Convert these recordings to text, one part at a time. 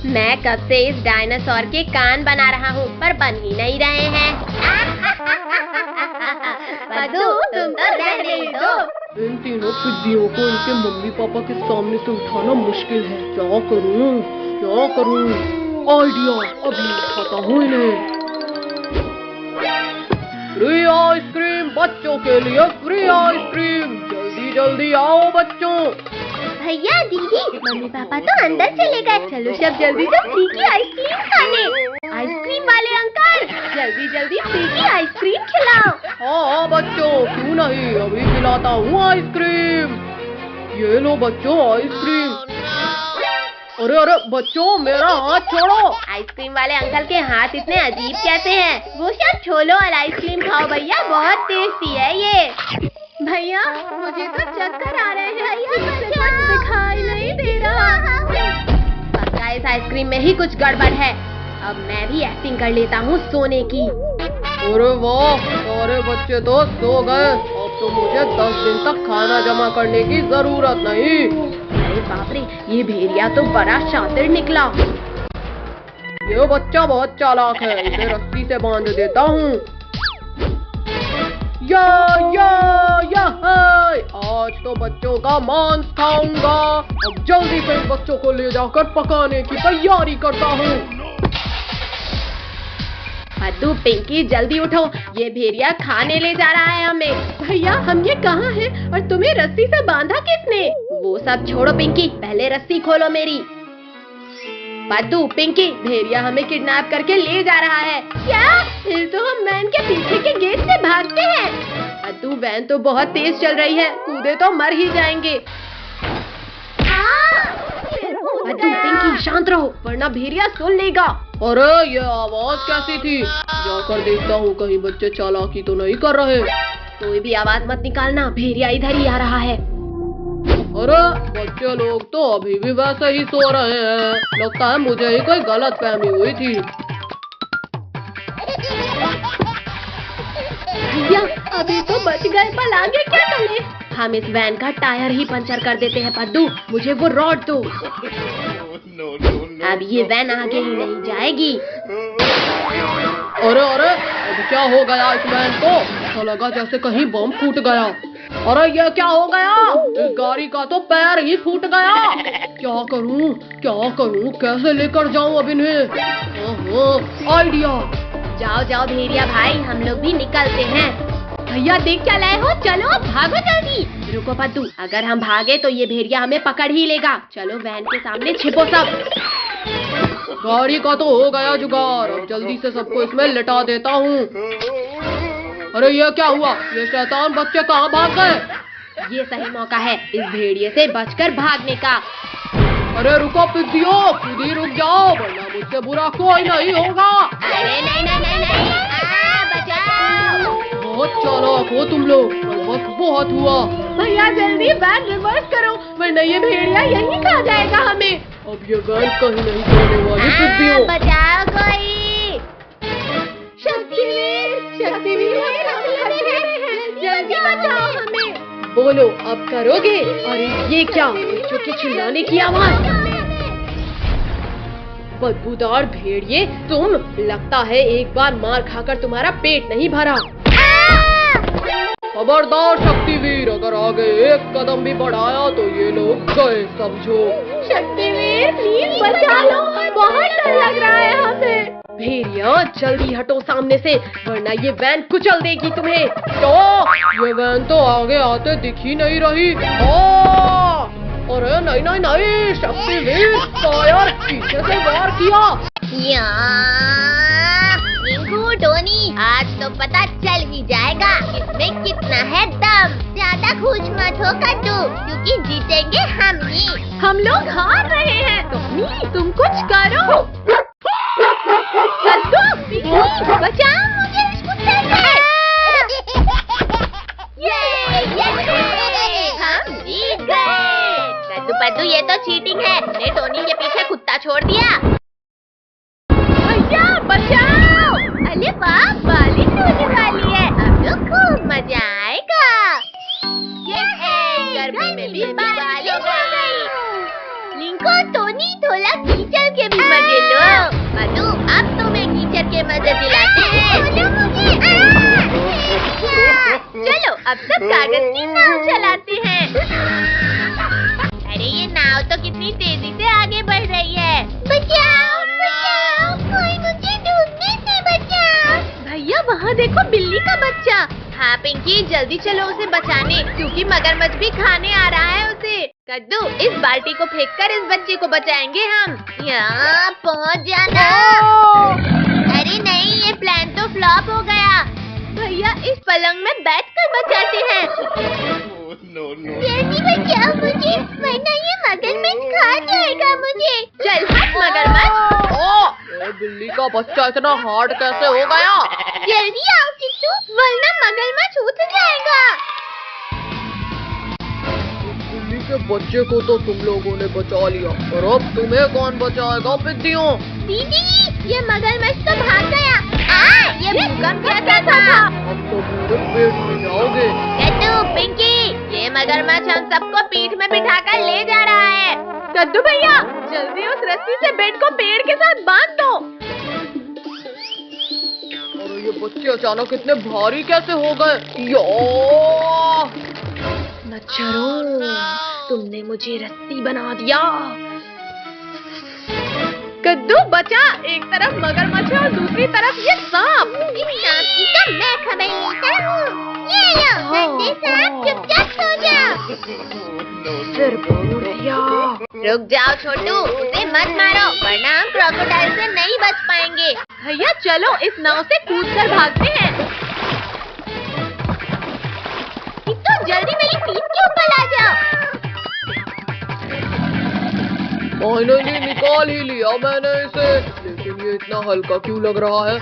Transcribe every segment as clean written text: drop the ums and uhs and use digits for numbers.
मैं कब से इस डायनासोर के कान बना रहा हूँ पर बन ही नहीं रहे हैं। पद्दू, तुम तो रहने दो। इन तीनों पिद्दियों को इनके मम्मी पापा के सामने से उठाना मुश्किल है। क्या करूँ क्या करूँ? आइडिया, अभी उठाता हूँ इन्हें। फ्री आइसक्रीम बच्चों के लिए, फ्री आइसक्रीम, जल्दी जल्दी आओ बच्चों। भैया दीदी, मम्मी पापा तो अंदर चले गए। चलो सब जल्दी से फ्री की आइसक्रीम खाने। आइसक्रीम वाले अंकल, जल्दी जल्दी फ्री की आइसक्रीम खिलाओ। हाँ बच्चों, क्यों नहीं, अभी खिलाता हूँ आइसक्रीम। ये लो बच्चों आइसक्रीम। अरे अरे बच्चों, मेरा हाथ छोड़ो। आइसक्रीम वाले अंकल के हाथ इतने अजीब कैसे हैं? वो सब छोड़ो और आइसक्रीम खाओ भैया, बहुत टेस्टी है ये। भैया मुझे तो चक्कर आ रहे हैं, कुछ दिखाई नहीं दे रहा। पक्का इस आइसक्रीम में ही कुछ गड़बड़ है। अब मैं भी एक्टिंग कर लेता हूँ सोने की। अरे वाह, सारे बच्चे तो सो गए। अब तो मुझे 10 दिन तक खाना जमा करने की जरूरत नहीं। अरे बाप रे, ये भेड़िया तो बड़ा शातिर निकला। ये बच्चा बहुत चालाक है, इसे रस्सी से बांध देता हूँ। या आज तो बच्चों का मांस खाऊंगा। अब जल्दी से इन बच्चों को ले जाकर पकाने की तैयारी करता हूँ। पद्दू, पिंकी जल्दी उठो, ये भेड़िया खाने ले जा रहा है हमें। भैया हम ये कहाँ हैं और तुम्हें रस्सी से बांधा किसने? वो सब छोड़ो पिंकी, पहले रस्सी खोलो मेरी। पद्दू, पिंकी, भेड़िया हमें किडनैप करके ले जा रहा है। क्या? फिर तो हम वैन के पीछे के गेट से भागते हैं। पद्दू, वैन तो बहुत तेज चल रही है, कूदे तो मर ही जाएंगे। पद्दू, पिंकी शांत रहो वरना भेड़िया सुन लेगा। अरे ये आवाज कैसी थी? जाकर देखता हूँ कहीं बच्चे चालाकी तो नहीं कर रहे। कोई भी आवाज मत निकालना, भेड़िया इधर ही आ रहा है। अरे बच्चे लोग तो अभी भी वैसे ही सो रहे हैं। लगता है मुझे ही कोई गलत फहमी हुई थी। भैया अभी तो बच गए, पर आगे क्या करें? हम इस वैन का टायर ही पंचर कर देते हैं। पद्दू, मुझे वो रॉड दो। अब ये वैन आगे ही नहीं जाएगी। अरे अरे, अब क्या हो गया इस वैन को? ऐसा लगा जैसे कहीं बम फूट गया। अरे ये क्या हो गया? इस गाड़ी का तो पैर ही फूट गया। क्या करूं, कैसे लेकर जाऊं अब इन्हें? आइडिया। जाओ जाओ भेड़िया भाई, हम लोग भी निकलते हैं। भैया देख क्या लाए हो, चलो भागो जल्दी। रुको पद्दू, अगर हम भागे तो ये भेड़िया हमें पकड़ ही लेगा। चलो वैन के सामने छिपो सब। गाड़ी का तो हो गया जुगाड़, अब जल्दी से सबको इसमें लिटा देता हूँ। अरे ये क्या हुआ? ये शैतान बच्चे कहाँ भाग गए? ये सही मौका है इस भेड़िए से बचकर भागने का। अरे रुको पिद्दियों, खुद ही रुक जाओ वरना मुझसे बुरा कोई नहीं होगा। अरे नहीं, बचाओ। बहुत चालाक हो तुम लोग, बस बहुत हुआ। भैया जल्दी वैन रिवर्स करो वरना ये भेड़िया यहीं खा जाएगा हमें। अब ये वैन कहीं नहीं जाने वाली पिद्दियों। बचाओ कोई। शक्तिवीर, जल्दी बचाओ हमें। बोलो अब करोगे? अरे ये क्या, बच्चों के चिल्लाने की आवाज। बदबूदार भेड़िए तुम, लगता है एक बार मार खाकर तुम्हारा पेट नहीं भरा। खबरदार शक्तिवीर, अगर आगे एक कदम भी बढ़ाया तो ये लोग गए समझो। शक्तिवीर प्लीज बचा लो, बहुत डर लग रहा है हमें। भेड़िया जल्दी हटो सामने से वरना ये वैन कुचल देगी तुम्हें। तो ये वैन तो आगे आते दिख ही नहीं रही। अरे नहीं, शक्तिवीर फायर, पीछे से वार किया। रिंकू, टोनी, आज तो पता चल ही जाएगा इसमें कितना है दम। ज्यादा खुश मत हो कद्दू, क्योंकि जीतेंगे हम ही। हम लोग हार रहे हैं। टोनी तुम कुछ करो। कद्दू, बचाओ मुझे इस कुत्ते से। हम जीत गए। कद्दू पद्दू, ये तो चीटिंग है, ने टोनी के पीछे कुत्ता छोड़ दिया। भैया बचाओ। अरे वाह, बालिश होने वाली है, अब तो खूब मजा आएगा। ये गर्मी में भी बालिश हो गई। लिंको, टोनी, थोड़ा कीचड़ के भी मजे लो। मधु, अब तुम्हें कीचड़ के मजे दिलाते हैं। चलो अब सब कागज की नाव चलाते हैं। अरे ये नाव तो कितनी तेजी से आगे बढ़ रही है। बचाओ, बचाओ, कोई मुझे डूबने से बचाओ। भैया वहाँ देखो बिल्ली का बच्चा। हाँ पिंकी, जल्दी चलो उसे बचाने, क्योंकि मगरमच्छ भी खाने आ रहा है उसे। कद्दू, इस बाल्टी को फेंककर इस बच्चे को बचाएंगे हम। यहाँ पहुँच जाना। अरे नहीं, ये प्लान तो फ्लॉप हो गया। भैया इस पलंग में बैठकर बचाते हैं। जल्दी बचाओ मुझे, वरना ये मगरमच्छ खा जाएगा मुझे। चल हट मगरमच्छ। ये बिल्ली का बच्चा इतना हार्ड कैसे हो गया? जल्दी आओ किट्टू, वरना मगरमच्छ उठ जाएगा। बिल्ली के बच्चे को तो तुम लोगों ने बचा लिया, और अब तुम्हें कौन बचाएगा पिद्दियों? दीदी, ये मगरमच्छ तो भाग गया। ये भूकंप कैसा था? अब तो मेरे पेट में जाओगे। कद्दू, पिंकी, ये मगरमच्छ हम सबको पीठ में बिठाकर ले जा रहा है। कद्दू भैया, जल्दी उस रस्सी से बेड को पेड़ के साथ बांध दो। और ये बच्चे अचानक इतने भारी कैसे हो गए? यो! मच्छरों, तुमने मुझे रस्सी बना दिया। कद्दू बचा, एक तरफ मगरमच्छ और दूसरी तरफ ये सांप। इस सांप की तो मैं खबर लेता हूँ। ये लो, गंदे सांप, चुपचाप सो जाओ। सिर फोड़ दिया। रुक जाओ छोटू, उसे मत मारो, वरना हम क्रोकोडाइल से नहीं बच पाएंगे। भैया चलो इस नाव से कूदकर भागते हैं। तो जल्दी मेरी पीठ के ऊपर आ जाओ। फाइनली निकाल ही लिया मैंने इसे, लेकिन ये इतना हल्का क्यों लग रहा है?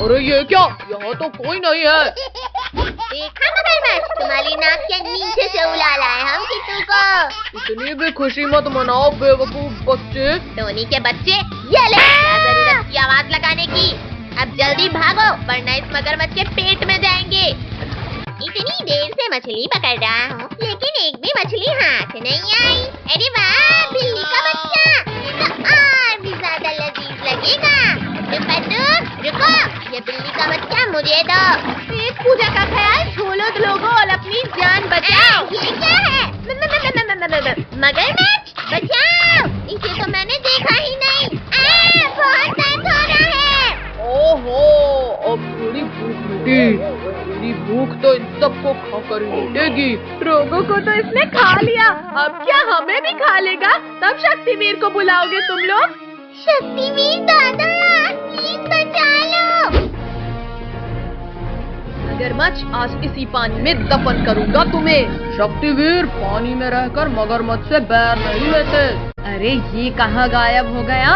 अरे ये क्या, यहाँ तो कोई नहीं है। देखा मगरमच्छ, तुम्हारी नाक के नीचे से उड़ा लाए हम किट्टू को। इतनी भी खुशी मत मनाओ बेवकूफ बच्चे। टोनी के बच्चे, ये ले, क्या जरूरत की आवाज लगाने की। अब जल्दी भागो, वरना इस मगरमच्छ के पेट में जाएंगे। इतनी देर से मछली पकड़ रहा हूँ, लेकिन एक भी मछली हाथ नहीं आई। अरे वाह, बिल्ली का बच्चा, ये तो और भी ज्यादा लजीज लगेगा। रुको, ये बिल्ली का बच्चा मुझे दो। पेट पूजा का ख्याल छोड़ो लोगों और अपनी जान बचाओ। ये क्या है? मगरमच्छ, बचाओ, इसे तो मैंने देखा ही नहीं। बहुत दर्द हो रहा है। ओहो, अब थोड़ी भूख मिटी। मेरी भूख तो इन सबको खाकर ही मिटेगी। रोगों को तो इसने खा लिया, अब क्या हमें भी खा लेगा? तब शक्तिवीर को बुलाओगे तुम लोग? शक्तिवीर दादा, प्लीज बचा लो। मगरमच्छ, आज इसी पानी में दफन करूंगा तुम्हें। शक्तिवीर, पानी में रहकर मगरमच्छ से बैर नहीं लेते। अरे ये कहाँ गायब हो गया?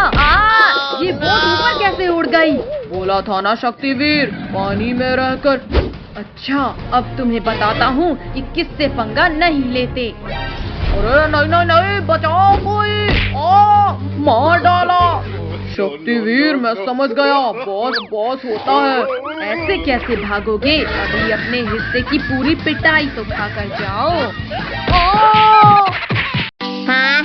ये बोट ऊपर कैसे उड़ गई? बोला था ना शक्तिवीर, पानी में रहकर। अच्छा, अब तुम्हें बताता हूँ कि किससे पंगा नहीं लेते। अरे नहीं नहीं नहीं, बचाओ कोई। मार डाला। शक्तिवीर, मैं समझ गया, बॉस बॉस होता है। ऐसे कैसे भागोगे? अभी अपने हिस्से की पूरी पिटाई तो खाकर जाओ। हाँ,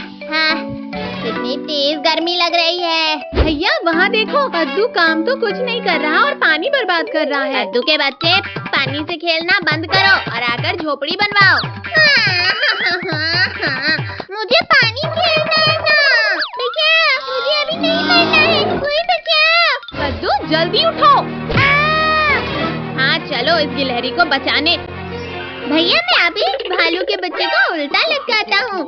कितनी तेज गर्मी लग रही है। भैया वहाँ देखो, कद्दू काम तो कुछ नहीं कर रहा और पानी बर्बाद कर रहा है। कद्दू के बच्चे, पानी से खेलना बंद करो और आकर झोपड़ी बनवाओ। मुझे पानी खेलना है ना। मुझे अभी नहीं करना है, कोई बचाओ। कद्दू जल्दी उठो। हाँ चलो इस गिलहरी को बचाने। भैया मैं अभी भालू के बच्चे को उल्टा लटकाता हूँ।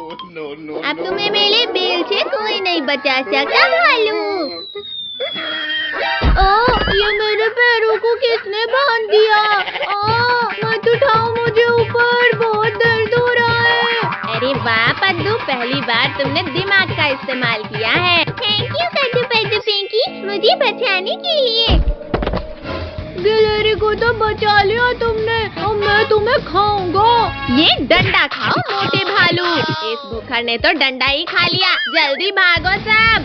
अब तुम्हें मेरे बेल से कोई नहीं बचा सकता भालू। ये मेरे पैरों को किसने बांध दिया? मत उठाओ मुझे ऊपर, बहुत दर्द हो रहा है। अरे वाह पद्दू, पहली बार तुमने दिमाग का इस्तेमाल किया है। थैंक यू कद्दू पिंकी, मुझे बचाने के लिए। गिलहरी को तो बचा लिया तुमने, अब मैं तुम्हें खाऊंगा। ये डंडा खाओ मोटे भालू। इस भूखर ने तो डंडा ही खा लिया। जल्दी भागो सब।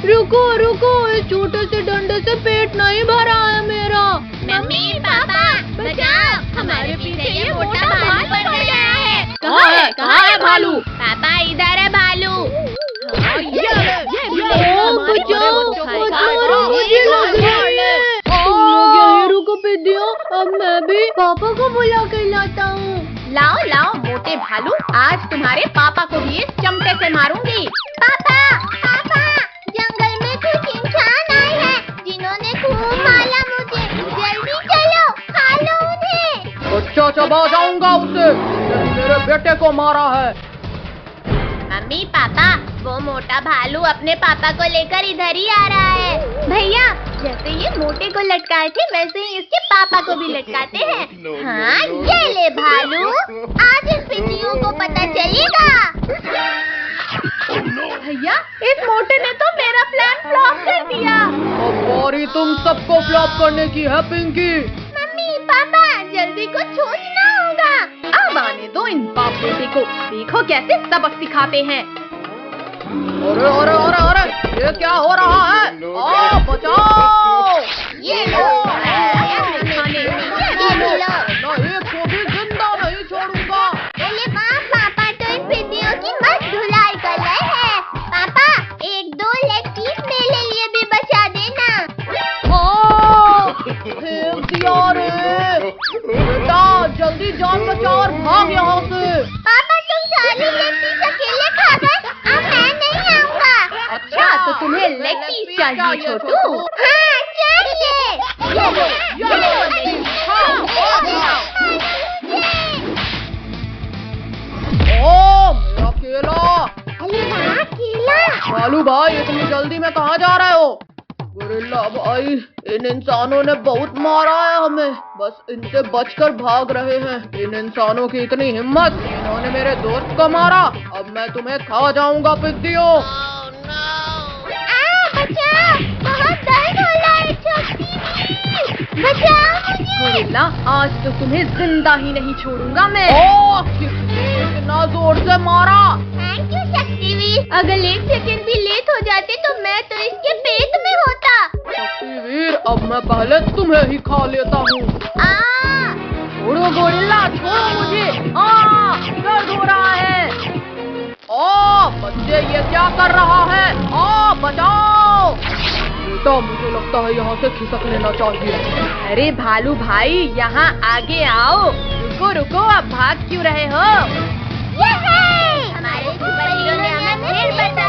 रुको रुको, इस छोटे से डंडे से पेट नहीं भरा है मेरा। मम्मी पापा बचाओ, हमारे पीछे ये मोटा भालू पड़ गया है। कहाँ है भालू? पापा इधर है भालू। ये मैं भी पापा को बुला कर लाता हूँ। लाओ लाओ मोटे भालू, आज तुम्हारे पापा को भी इस चमटे से मारूंगी। पापा पापा, जंगल में कुछ इंसान आए हैं जिन्होंने खूब मारा मुझे, जल्दी चलो खा लो उन्हें। अच्छा चबा जाऊंगा उसे, मेरे बेटे को मारा है। मम्मी पापा, वो मोटा भालू अपने पापा को लेकर इधर ही आ रहा है। भैया, जैसे ये मोटे को लटकाए थे वैसे ही इसके पापा को भी लटकाते हैं। हाँ, ये ले भालू, आज इन पिंडियों को पता चलेगा। भैया, इस मोटे ने तो मेरा प्लान फ्लॉप कर दिया। अब बारी तुम सबको फ्लॉप करने की है पिंकी। मम्मी पापा, जल्दी कुछ सोचना होगा। अब आने दो इन बाप बेटे को, देखो कैसे सबक सिखाते हैं। अरे अरे अरे अरे, ये क्या हो रहा है? आ, बचाओ! ये लो, नहीं, एक को भी जिंदा नहीं छोड़ूंगा। अरे वाह पापा, तो इन पिंडियों की मस्त धुलाई कर रहे हैं। पापा, एक दो लेग पीस मेरे लिए भी बचा देना। फेंक दिया रे। बेटा जल्दी जान बचा और भाग यहाँ से। पापा, तुम सारी लेग पीस अकेले खा गए, अब मैं नहीं आऊँगा। अच्छा, तो तुम्हें लेग पीस चाहिए छोटू? हाँ चाहिए। ये लो, ये लो, ओ मेरा केला। अरे वाह केला। भालू भाई, इतनी जल्दी में कहाँ जा रहे हो? गोरिल्ला भाई, इन इंसानों ने बहुत मारा है हमें, बस इनसे बचकर भाग रहे हैं। इन इंसानों की इतनी हिम्मत, इन्होंने मेरे दोस्त को मारा, अब मैं तुम्हें खा जाऊंगा पिद्दियों। बचाओ, बहुत दर्द हो रहा है छोटी, बचाओ मुझे। गोरिल्ला, आज तो तुम्हें जिंदा ही नहीं छोड़ूंगा मैं। ओह, किसने इतना जोर से मारा? थैंक यू शक्तिवीर, अगर एक सेकंड भी लेट हो जाते तो मैं तो इसके पेट में होता। शक्तिवीर, अब मैं पहले तुम्हें ही खा लेता हूँ। छोड़ो गोरिल्ला, छोड़ो मुझे। दर्द हो रहा है। बच्चे, ये क्या कर रहा है? बचाओ! बेटा, मुझे लगता है यहाँ से खिसक लेना चाहिए। अरे भालू भाई, यहाँ आगे आओ। रुको रुको, अब भाग क्यों रहे हो? हमारे सुपर हीरो ने हमें फिर बचा